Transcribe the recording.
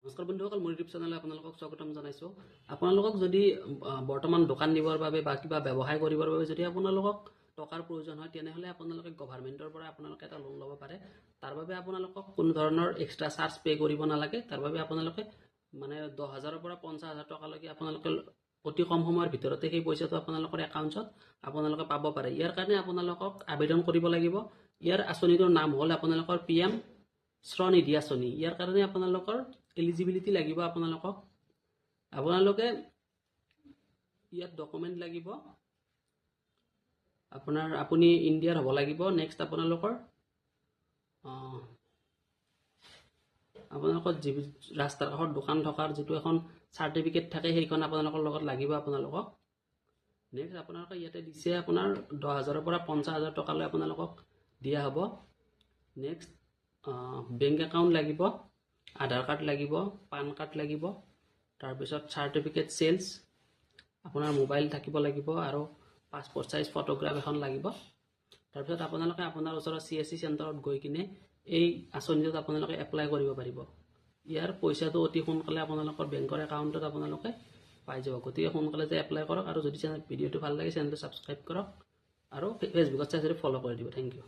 নমস্কাৰ বন্ধুসকল, মোৰ ইউটিউব চেনেলে আপোনালোকক স্বাগতম জনাইছোঁ। আপোনালোকক যদি বৰ্তমান দোকান দিবৰ বাবে বা কিবা ব্যৱসায় কৰিবৰ বাবে যদি আপোনালোকক টকাৰ প্ৰয়োজন হয়, তেনেহ'লে আপোনালোকে গভৰ্ণমেণ্টৰ পৰা আপোনালোকে এটা লোন ল'ব পাৰে। তাৰ বাবে আপোনালোকক কোনো ধৰণৰ এক্সট্ৰা চাৰ্জ পে' কৰিব নালাগে। তাৰ বাবে আপোনালোকে মানে 10,000ৰ পৰা 50,000 টকালৈকে আপোনালোকে অতি কম সময়ৰ ভিতৰতে সেই পইচাটো আপোনালোকৰ একাউণ্টত আপোনালোকে পাব পাৰে। ইয়াৰ কাৰণে আপোনালোকক আবেদন কৰিব লাগিব। ইয়াৰ আঁচনিটোৰ নাম হ'ল আপোনালোকৰ PM স্বনিধি আঁচনি। ইয়াৰ কাৰণে আপোনালোকৰ এলিজিবিলিটি লাগিব। আপোনালোকে ইয়াত ডকুমেণ্ট লাগিব। আপুনি ইণ্ডিয়াৰ হ'ব লাগিব। নেক্সট আপোনালোকৰ ৰাস্তাৰ কাষত দোকান থকাৰ যিটো এখন চাৰ্টিফিকেট থাকে, সেইখন আপোনালোকৰ লগত লাগিব। নেক্সট আপোনালোকে ইয়াতে দিছে আপোনাৰ 10,000ৰ পৰা 50,000 টকালৈ আপোনালোকক দিয়া হ'ব। নেক্সট বেংক একাউণ্ট লাগিব, আধাৰ কাৰ্ড লাগিব, পান কাৰ্ড লাগিব, তাৰপিছত চাৰ্টিফিকেট চেলছ, আপোনাৰ মোবাইল থাকিব লাগিব আৰু পাছপৰ্ট চাইজ ফটোগ্ৰাফ এখন লাগিব। তাৰপিছত আপোনালোকে আপোনাৰ ওচৰৰ CSC চেণ্টাৰত গৈ কিনে এই আঁচনিটোত আপোনালোকে এপ্লাই কৰিব পাৰিব। ইয়াৰ পইচাটো অতি সোনকালে আপোনালোকৰ বেংকৰ একাউণ্টত আপোনালোকে পাই যাব। গতিকে সোনকালে যে এপ্লাই কৰক, আৰু যদি ভিডিঅ'টো ভাল লাগে চেনেলটো ছাবস্ক্ৰাইব কৰক, আৰু ফেচবুকত চাই যদি ফ'ল' কৰি দিব। Thank U.